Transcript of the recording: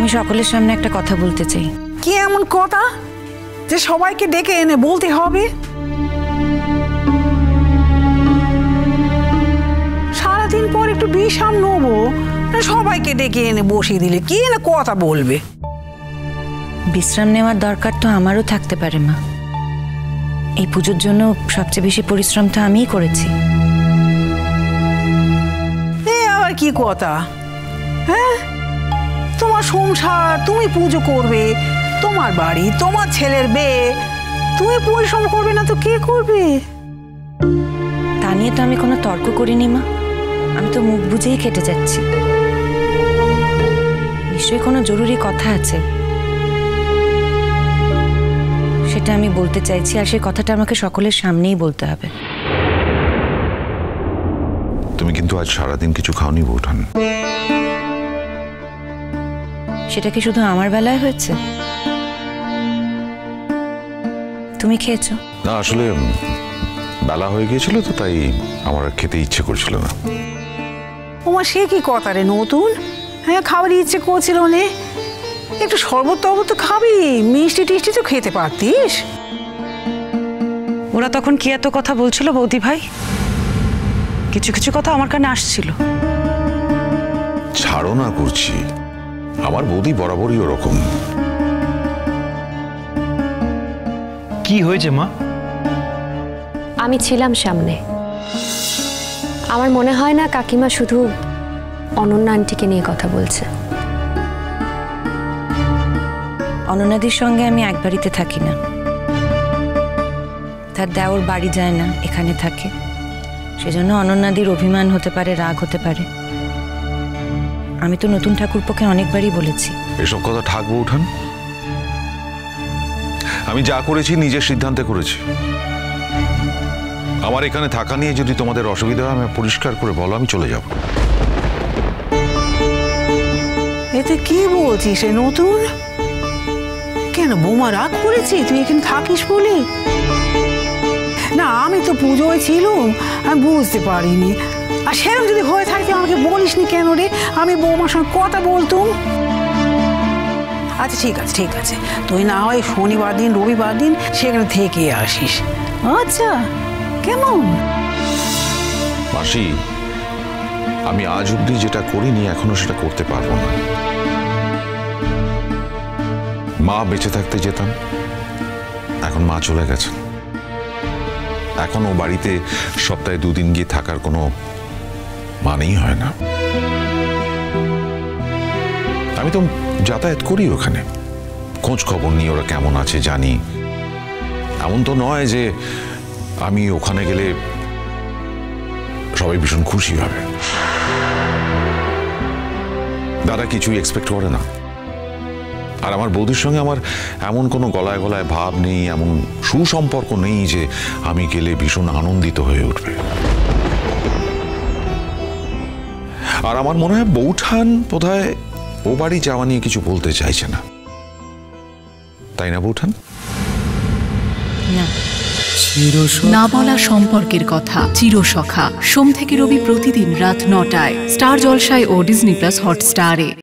আমি সকলের সামনে একটা কথা বলতে চাই। কি এমন কথা যে সবাইকে ডেকে এনে বলতে হবে? সারাদিন পর একটু বিশ্রাম নেবো, সবাইকে ডেকে এনে বসিয়ে দিলে কি না কথা বলবে? বিশ্রাম নেওয়ার দরকার তো আমারও থাকতে পারে মা। এই পুজোর জন্য সবচেয়ে বেশি পরিশ্রম তো আমিই করেছি। আবার কি কথা? হ্যাঁ, তোমার সংসার, তুমি পুজো করবে, তোমার বাড়ি, তোমার ছেলের বিয়ে, তুমি পরিশ্রম করবে না তো কে করবে? তা নিয়ে তো আমি কোনো তর্ক করিনি মা। আমি তো মুখ বুঝেই কেটে যাচ্ছি। নিশ্চয়ই কোনো জরুরি কথা আছে, সেটা আমি বলতে চাইছি, আর সেই কথাটা আমাকে সকলের সামনেই বলতে হবে। তুমি কিন্তু আজ সারাদিন কিছু খাওনি বৌঠান। সেটা কি শুধু আমার বেলায় হয়েছে? তুমি খেয়েছো? না, আসলে বেলা হয়ে গিয়েছিল তো, তাই আমার খেতে ইচ্ছে করছিল না। তোমার সে কি কথা রে নতুন? হ্যাঁ, খাবার ইচ্ছে করছিল নে, একটু শরবত টরবত তো খাবি, মিষ্টি টিষ্টি তো খেতে পারতিস। ওরা তখন কি এত কথা বলছিল বৌদি ভাই? কিছু কিছু কথা আমার কানে আসছিল। ছাড়ো না করছি, আমার বৌদি বরাবরই ওরকম। কি হয়েছে মা? আমি ছিলাম সামনে। আমার মনে হয় না কাকিমা শুধু অনন্যা আন্টিকে নিয়ে কথা বলছে। অনন্যাদির সঙ্গে আমি এক বাড়িতে থাকি না। তার দেওর বাড়ি যায় না, এখানে থাকে। সেজন্য অনন্যাদির অভিমান হতে পারে, রাগ হতে পারে। আমি তো নতুন ঠাকুরপোকে অনেকবারই বলেছি। এসব কথা থাকবো উঠান। আমি যা করেছি নিজের সিদ্ধান্তে করেছি। আমার এখানে থাকা নিয়ে যদি তোমাদের অসুবিধা হয়, আমি পরিষ্কার করে বলো, আমি চলে যাব। এতে কি বলছিস রে নতুন? কেন বৌমা রাগ করেছি তুই এখানে থাকিস বলে? না, আমি তো পুজোয় ছিলাম, আমি বুঝতে পারিনি। আর সেরকম যদি হয়ে থাকতে আমাকে বলিসনি কেন রে? আমি বৌমার সঙ্গে কথা বলতুম। আচ্ছা ঠিক আছে, ঠিক আছে, তুই না হয় শনিবার দিন রবিবার দিন সেখানে থেকে আসিস। আচ্ছা, কেমন? মাসি, আমি আজ অব্দি যেটা করিনি এখনো সেটা করতে পারবো না। মা বেঁচে থাকতে যেতাম, এখন মা চলে গেছে। এখন ও বাড়িতে সপ্তাহে 2 দিন গিয়ে থাকার কোনো মানেই হয় না। আমি তো যাতায়াত করি ওখানে, খোঁজ খবর নিই ওরা কেমন আছে জানি। এমন তো নয় যে আমি ওখানে গেলে সবাই ভীষণ খুশি হবে। দাদা কিছুই এক্সপেক্ট করে না। আর আমার বৌদির সঙ্গে আমার এমন কোনো গলায় গলায় ভাব নেই, এমন সুসম্পর্ক নেই যে আমি গেলে ভীষণ আনন্দিত হয়ে উঠবে। আর আমার মনে হয় বৌঠান বোধহয় ও বাড়ি যাওয়া নিয়ে কিছু বলতে চাইছে না, তাই না বৌঠান? না। না বলা সম্পর্কের কথা, চিরসখা, সোম থেকে রবি প্রতিদিন রাত 9টায় স্টার জলসায় ও ডিজনি প্লাস হটস্টারে।